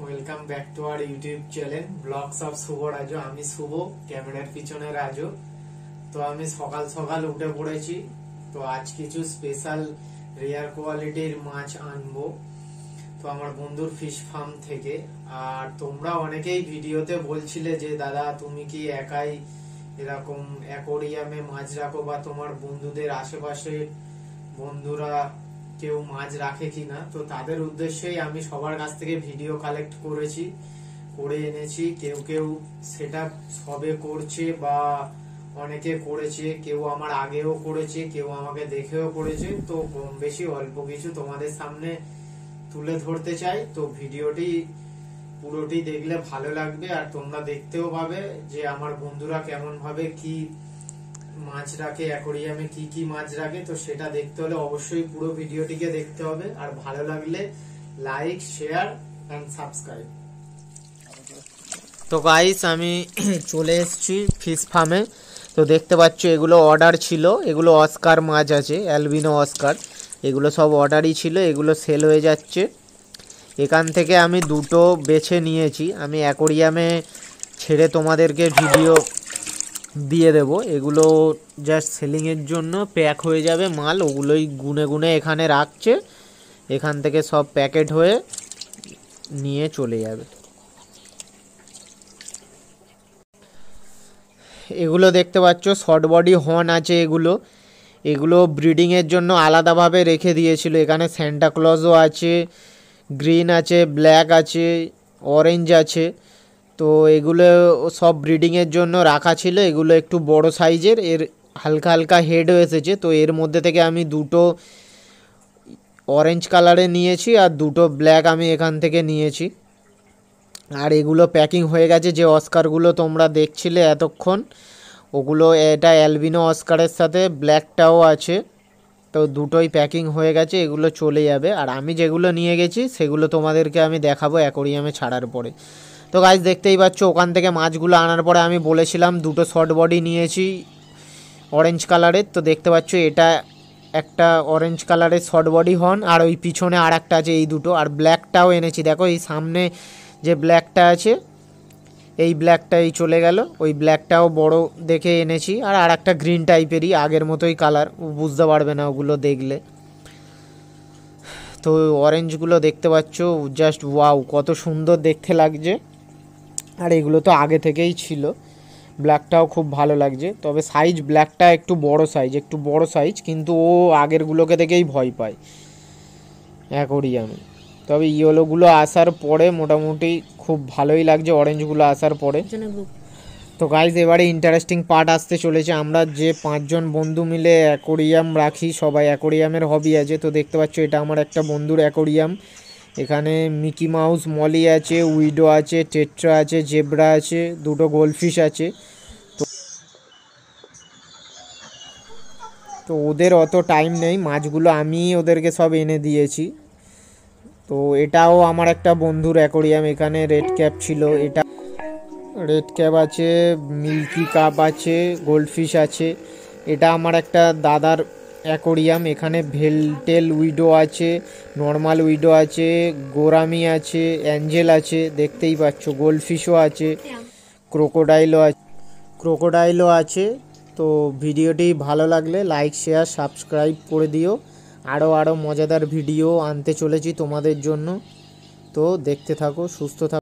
Welcome back to our YouTube channel vlogs of Shubho Raju. আমি শুভ, ক্যামেরার পিছনে রাজু। তো আমি সকাল সকাল উঠে পড়েছি। তো আজ কিছু স্পেশাল রেয়ার কোয়ালিটির মাছ আনবো তো আমার বন্ধুর ফিশ ফার্ম থেকে। আর তোমরা অনেকেই ভিডিওতে বলছিলে যে দাদা তুমি কি একাই এরকম অ্যাকোরিয়ামে মাছ রাখো বা তোমার বন্ধুদের আশেপাশে বন্ধুরা কেউ মাছ রাখে কিনা। তো তাদের উদ্দেশ্যেই আমি সবার কাছ থেকে ভিডিও কালেক্ট করে এনেছি। কেউ কেউ সেটা সবে করছে বা অনেকে করেছে, কেউ আমার আগেও করেছে, কেউ আমাকে দেখেও করেছে। তো কম বেশি অল্প কিছু তোমাদের সামনে তুলে ধরতে চাই। তো ভিডিওটি পুরোটি দেখলে ভালো লাগবে আর তোমরা দেখতেও পাবে যে আমার বন্ধুরা কেমন ভাবে কি মাছ রাখে, অ্যাকোরিয়ামে কি কি মাছ রাখে। তো সেটা দেখতে হলে অবশ্যই পুরো ভিডিওটিকে দেখতে হবে। আর ভালো লাগলে লাইক, শেয়ার এন্ড সাবস্ক্রাইব। তো গাইস আমি চলে এসেছি ফিশ ফার্মে। তো দেখতে পাচ্ছ এগুলো অর্ডার ছিল, এগুলো অস্কার মাছ আছে, অ্যালবিনো অস্কার। এগুলো সব অর্ডারই ছিল, এগুলো সেল হয়ে যাচ্ছে। এখান থেকে আমি দুটো বেছে নিয়েছি। আমি অ্যাকোরিয়ামে ছেড়ে তোমাদেরকে ভিডিও দিয়ে দেব। এগুলো জাস্ট সেলিংয়ের জন্য প্যাক হয়ে যাবে মাল, ওগুলোই গুনে গুনে এখানে রাখছে। এখান থেকে সব প্যাকেট হয়ে নিয়ে চলে যাবে। এগুলো দেখতে পাচ্ছ শর্ট বডি হর্ন আছে। এগুলো ব্রিডিংয়ের জন্য আলাদাভাবে রেখে দিয়েছিল। এখানে স্যান্টা ক্লজও আছে, গ্রিন আছে, ব্ল্যাক আছে, অরেঞ্জ আছে। তো এগুলো সব ব্রিডিংয়ের জন্য রাখা ছিল। এগুলো একটু বড় সাইজের, এর হালকা হালকা হেডও এসেছে। তো এর মধ্যে থেকে আমি দুটো অরেঞ্জ কালারে নিয়েছি আর দুটো ব্ল্যাক আমি এখান থেকে নিয়েছি। আর এগুলো প্যাকিং হয়ে গেছে। যে অস্কারগুলো তোমরা দেখছিলে এতক্ষণ, ওগুলো এটা অ্যালবিনো অস্কারের সাথে ব্ল্যাকটাও আছে। তো দুটোই প্যাকিং হয়ে গেছে, এগুলো চলে যাবে। আর আমি যেগুলো নিয়ে গেছি সেগুলো তোমাদেরকে আমি দেখাবো অ্যাকোরিয়ামে ছাড়ার পরে। তো গাইস দেখতেই পাচ্ছ ওখান থেকে মাছগুলো আনার পরে আমি বলেছিলাম দুটো শর্ট বডি নিয়েছি অরেঞ্জ কালারের। তো দেখতে পাচ্ছ এটা একটা অরেঞ্জ কালারের শর্ট বডি হর্ন, আর ওই পিছনে আর একটা আছে, এই দুটো। আর ব্ল্যাকটাও এনেছি, দেখো এই সামনে যে ব্ল্যাকটা আছে, এই ব্ল্যাকটাই চলে গেল। ওই ব্ল্যাকটাও বড় দেখে এনেছি। আর একটা গ্রিন টাইপেরই, আগের মতোই কালার, বুঝতে পারবে না ওগুলো দেখলে। তো অরেঞ্জগুলো দেখতে পাচ্ছ, জাস্ট ওয়াও, কত সুন্দর দেখতে লাগছে। আর এগুলো তো আগে থেকেই ছিল। ব্ল্যাকটাও খুব ভালো লাগছে, তবে সাইজ ব্ল্যাকটা একটু বড় সাইজ, কিন্তু ও আগেরগুলোকে দেখেই ভয় পায় অ্যাকোরিয়ামে। তবে ইয়েলোগুলো আসার পরে মোটামুটি খুব ভালোই লাগছে, অরেঞ্জগুলো আসার পরে। তো গাইজ এবারে ইন্টারেস্টিং পার্ট আসতে চলেছে। আমরা যে 5 জন বন্ধু মিলে অ্যাকোরিয়াম রাখি, সবাই অ্যাকোরিয়ামের হবি আছে। তো দেখতে পাচ্ছ এটা আমার একটা বন্ধুর অ্যাকোরিয়াম। এখানে মিকি মাউস, মলি আছে, উইডো আছে, টেট্রা আছে, জেব্রা আছে, দুটো গোল্ডফিশ আছে। তো ওদের অত টাইম নেই, মাছগুলো আমি ওদেরকে সব এনে দিয়েছি। তো এটাও আমার একটা বন্ধুর অ্যাকোরিয়াম। এখানে রেড ক্যাপ ছিল, এটা রেড ক্যাপ আছে, মিল্কি কাপ আছে, গোল্ডফিশ আছে। এটা আমার একটা দাদার অ্যাকোরিয়াম। এখানে ভেলটেল উইডো আছে, নর্মাল উইডো আছে, গোরামি আছে, অ্যাঞ্জেল আছে, দেখতেই পাচ্ছ। গোল্ডফিশও আছে, ক্রোকোডাইলও আছে। তো ভিডিওটি ভালো লাগলে লাইক, শেয়ার, সাবস্ক্রাইব করে দিও। আরও মজাদার ভিডিও আনতে চলেছি তোমাদের জন্য। তো দেখতে থাকো, সুস্থ থাকো।